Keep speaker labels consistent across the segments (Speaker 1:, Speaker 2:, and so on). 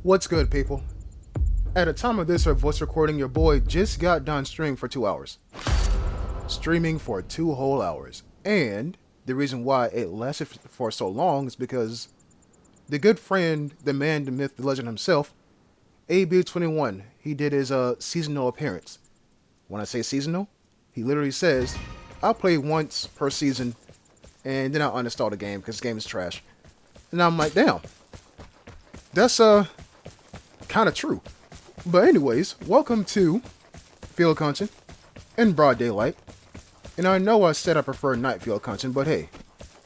Speaker 1: What's good, people? At the time of this voice recording, your boy just got done streaming for 2 hours. Streaming for 2 whole hours. And the reason why it lasted for so long is because the good friend, the man, the myth, the legend himself, AB21, he did his seasonal appearance. When I say seasonal, he literally says, I'll play once per season, and then I'll uninstall the game because the game is trash. And I'm like, damn. That's kind of true. But anyways, welcome to field content in broad daylight. And I know I said I prefer night field content, but hey,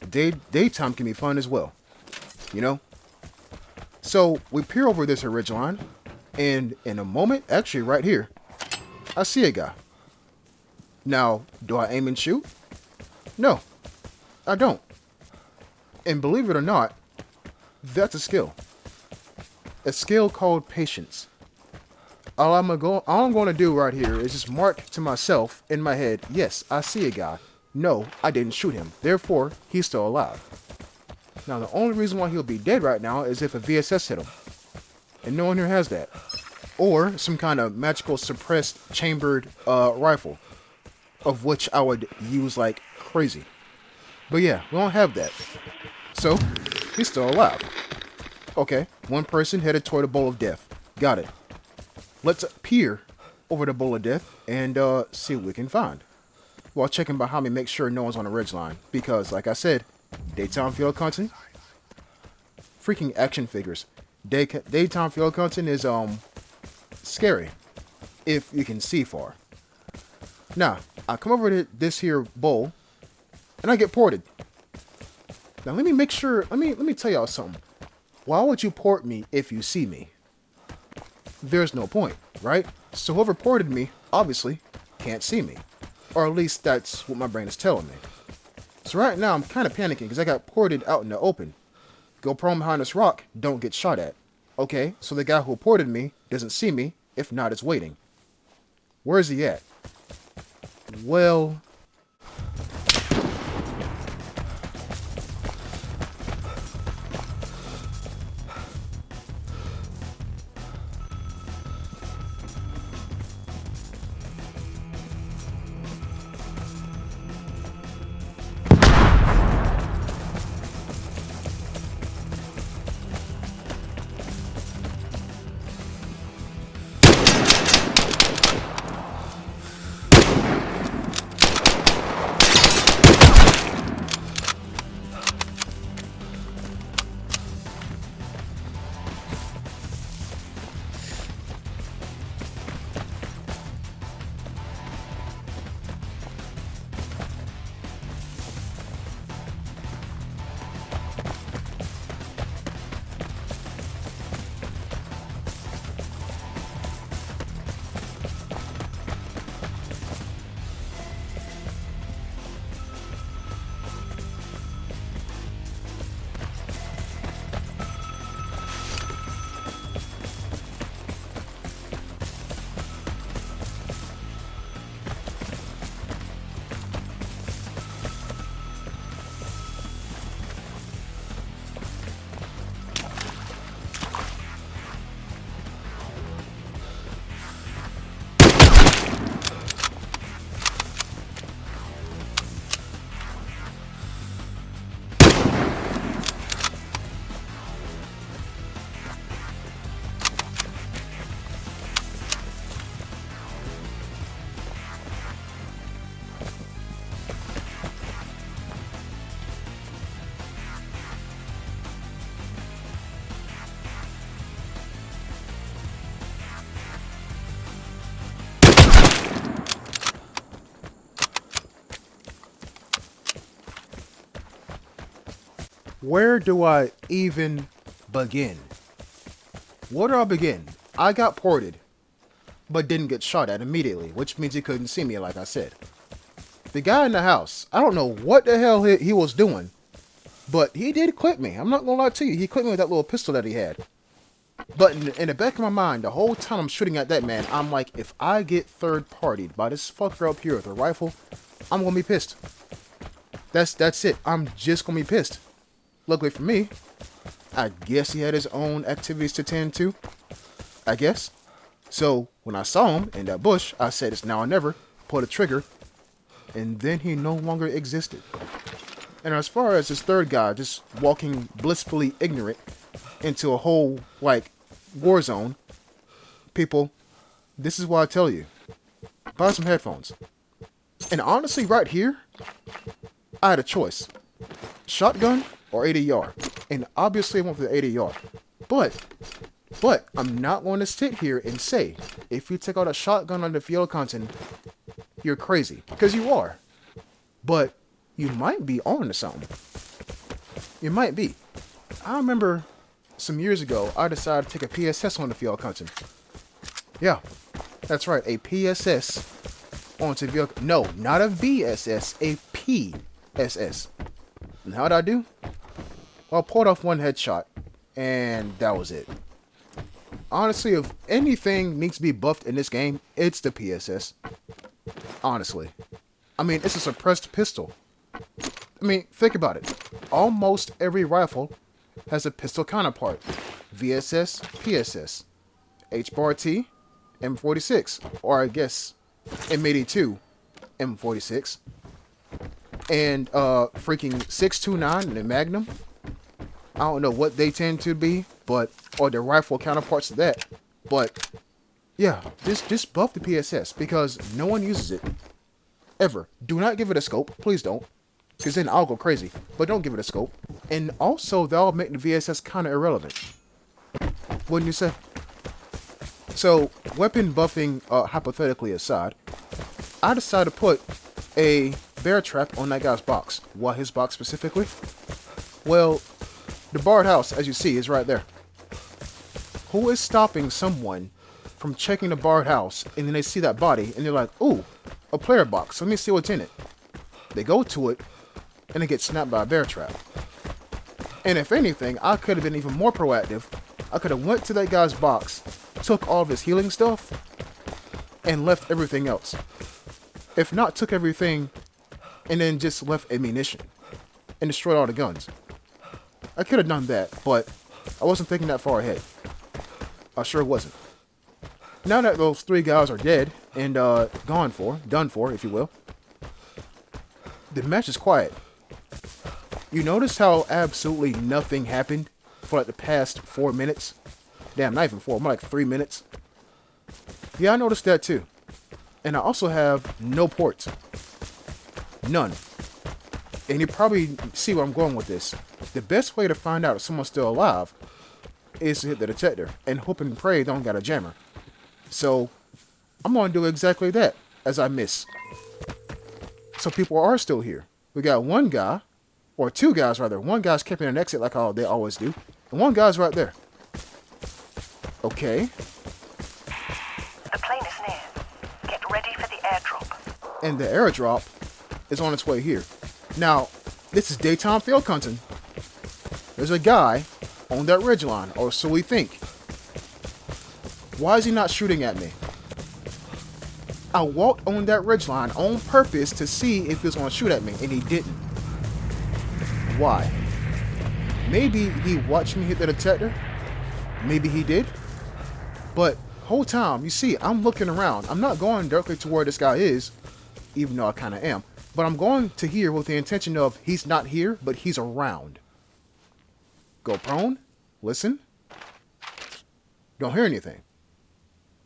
Speaker 1: daytime can be fun as well. You know? So we peer over this ridge line, and in a moment, actually right here, I see a guy. Now, do I aim and shoot? No, I don't. And believe it or not, that's a skill. A skill called patience. All I'm going to do right here is just mark to myself in my head, yes, I see a guy. No, I didn't shoot him. Therefore, he's still alive. Now, the only reason why he'll be dead right now is if a VSS hit him. And no one here has that. Or some kind of magical suppressed chambered rifle. Of which I would use like crazy. But yeah, we don't have that. So, he's still alive. Okay, one person headed toward a bowl of death. Got it. Let's peer over the bowl of death and see what we can find. While checking behind me, make sure no one's on the ridgeline. Because, like I said, daytime field content, freaking action figures. Daytime field content is scary if you can see far. Now, I come over to this here bowl and I get ported. Now let me make sure, let me tell y'all something. Why would you port me if you see me? There's no point, right? So whoever ported me, obviously, can't see me. Or at least that's what my brain is telling me. So right now I'm kind of panicking because I got ported out in the open. Go prone behind this rock, don't get shot at. Okay, so the guy who ported me doesn't see me, if not, is waiting. Where is he at? Well... Where do I even begin? Where do I begin? I got ported, but didn't get shot at immediately, which means he couldn't see me, like I said. The guy in the house, I don't know what the hell he was doing, but he did quit me. I'm not gonna lie to you. He quit me with that little pistol that he had. But in the back of my mind, the whole time I'm shooting at that man, I'm like, if I get third-partied by this fucker up here with a rifle, I'm gonna be pissed. That's it. I'm just gonna be pissed. Luckily for me, I guess he had his own activities to tend to. I guess. So when I saw him in that bush, I said it's now or never. Pulled a trigger, and then he no longer existed. And as far as this third guy just walking blissfully ignorant into a whole like Warzone, people, this is why I tell you, buy some headphones. And honestly, right here, I had a choice: shotgun or 80-yard. And obviously, I went for the 80-yard. But I'm not going to sit here and say if you take out a shotgun on the field content, you're crazy, because you are. But you might be on to something. You might be. I remember some years ago, I decided to take a PSS on the field content. Yeah, that's right, a PSS onto vehicle. No, not a VSS, a PSS. And how'd I do? Well, I pulled off one headshot, and that was it. Honestly, if anything needs to be buffed in this game, it's the PSS. Honestly. I mean, it's a suppressed pistol. I mean, think about it. Almost every rifle has a pistol counterpart. VSS, PSS. H-bar T, M46. Or I guess M82, M46. And freaking 629 and the Magnum. I don't know what they tend to be, but or the rifle counterparts to that. But yeah, just buff the PSS because no one uses it. Ever. Do not give it a scope. Please don't. Because then I'll go crazy. But don't give it a scope. And also, that'll make the VSS kind of irrelevant. Wouldn't you say? So, weapon buffing hypothetically aside, I decided to put a bear trap on that guy's box. Why his box specifically? Well, the barred house, as you see, is right there. Who is stopping someone from checking the barred house and then they see that body and they're like, ooh, a player box. Let me see what's in it. They go to it and they get snapped by a bear trap. And if anything, I could have been even more proactive. I could have went to that guy's box, took all of his healing stuff, and left everything else. If not, took everything and then just left ammunition and destroyed all the guns. I could have done that, but I wasn't thinking that far ahead. I sure wasn't. Now that those three guys are dead and done for, if you will, the match is quiet. You notice how absolutely nothing happened for like the past 4 minutes? Damn, not even 4, more like 3 minutes. Yeah, I noticed that too. And I also have no ports. None. And you probably see where I'm going with this. The best way to find out if someone's still alive is to hit the detector and hope and pray they don't got a jammer. So, I'm going to do exactly that as I miss. So people are still here. We got one guy, or two guys rather. One guy's keeping an exit like they always do. And one guy's right there. Okay.
Speaker 2: The plane is near. Get ready for the airdrop.
Speaker 1: And the airdrop is on its way here. Now, this is daytime field hunting. There's a guy on that ridgeline, or so we think. Why is he not shooting at me? I walked on that ridgeline on purpose to see if he was going to shoot at me, and he didn't. Why? Maybe he watched me hit the detector. Maybe he did. But whole time, you see, I'm looking around. I'm not going directly to where this guy is, even though I kind of am. But I'm going to here with the intention of he's not here, but he's around. Go prone. Listen. Don't hear anything.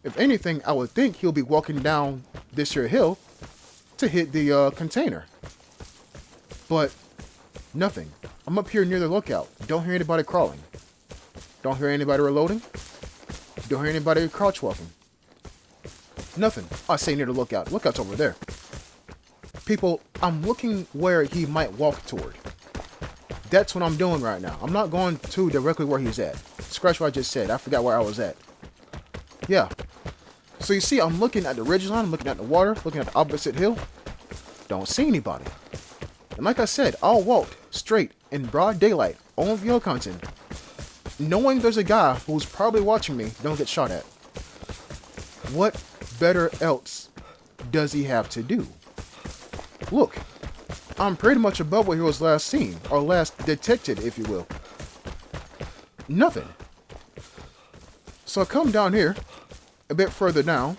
Speaker 1: If anything, I would think he'll be walking down this here hill to hit the container. But nothing. I'm up here near the lookout. Don't hear anybody crawling. Don't hear anybody reloading. Don't hear anybody crouch walking. Nothing. I say near the lookout. Lookout's over there. People, I'm looking where he might walk toward. That's what I'm doing right now. I'm not going to directly where he's at. Scratch what I just said. I forgot where I was at. Yeah. So you see, I'm looking at the ridgeline, I'm looking at the water, looking at the opposite hill. Don't see anybody. And like I said, I'll walk straight in broad daylight on video content, knowing there's a guy who's probably watching me don't get shot at. What better else does he have to do? Look, I'm pretty much above where he was last seen, or last detected, if you will. Nothing. So I come down here, a bit further down,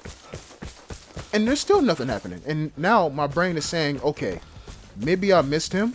Speaker 1: and there's still nothing happening. And now my brain is saying, okay, maybe I missed him.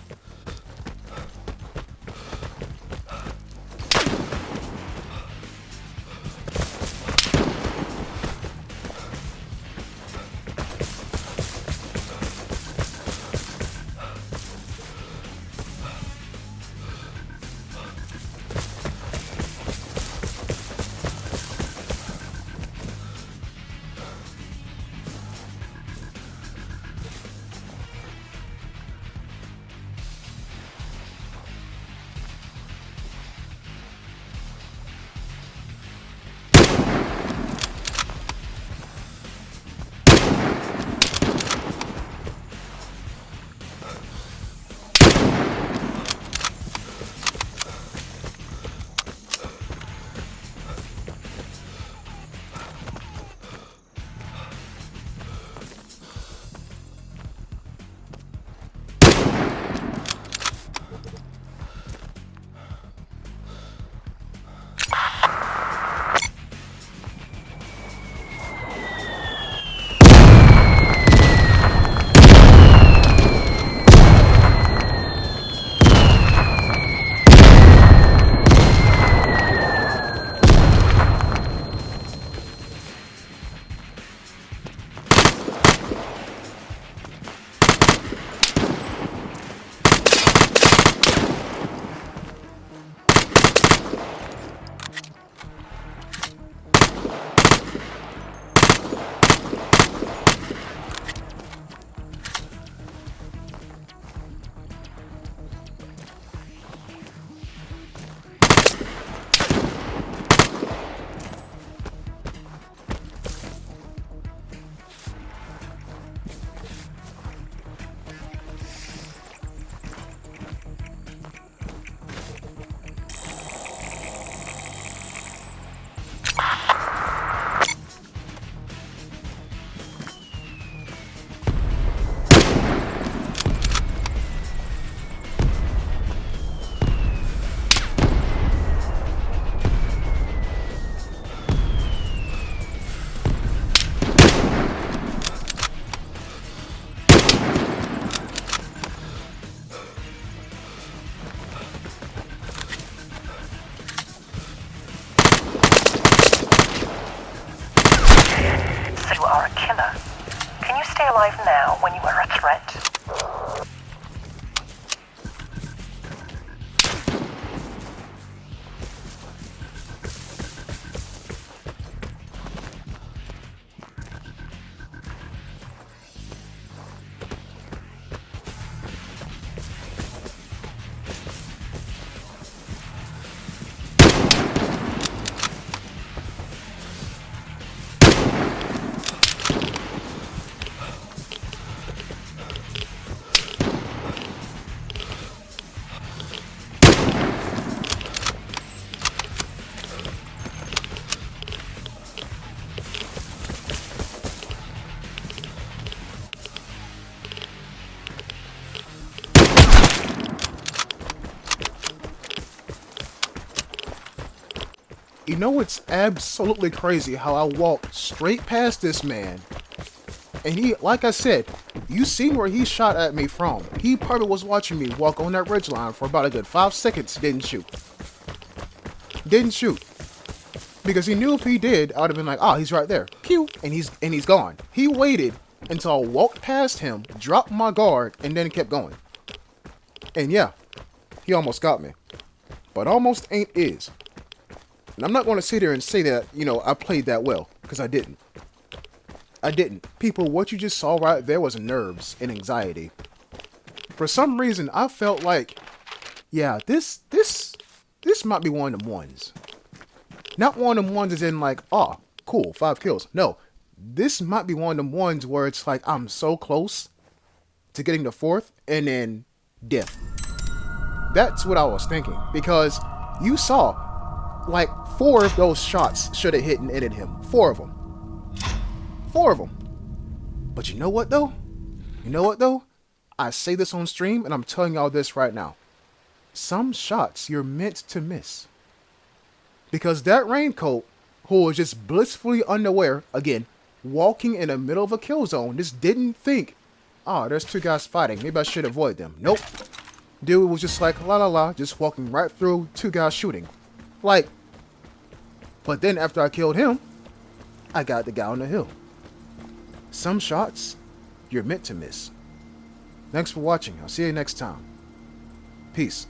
Speaker 2: You are a killer. Can you stay alive now when you are a threat?
Speaker 1: You know, it's absolutely crazy how I walked straight past this man. And he, like I said, you seen where he shot at me from. He probably was watching me walk on that ridgeline for about a good 5 seconds, didn't shoot. Didn't shoot. Because he knew if he did, I would have been like, oh, he's right there. Pew! And he's gone. He waited until I walked past him, dropped my guard, and then kept going. And yeah, he almost got me. But almost ain't is. And I'm not going to sit here and say that, you know, I played that well, because I didn't. I didn't. People, what you just saw right there was nerves and anxiety. For some reason, I felt like, yeah, this might be one of them ones. Not one of them ones as in like, oh, cool, 5 kills. No, this might be one of them ones where it's like, I'm so close to getting the 4th, and then death. That's what I was thinking, because you saw, like, 4 of those shots should have hit and ended him. 4 of them. 4 of them. But you know what, though? You know what, though? I say this on stream, and I'm telling y'all this right now. Some shots you're meant to miss. Because that raincoat, who was just blissfully unaware, again, walking in the middle of a kill zone, just didn't think, oh, there's two guys fighting, maybe I should avoid them. Nope. Dude was just like, la la la, just walking right through two guys shooting. Like, but then after I killed him, I got the guy on the hill. Some shots, you're meant to miss. Thanks for watching. I'll see you next time. Peace.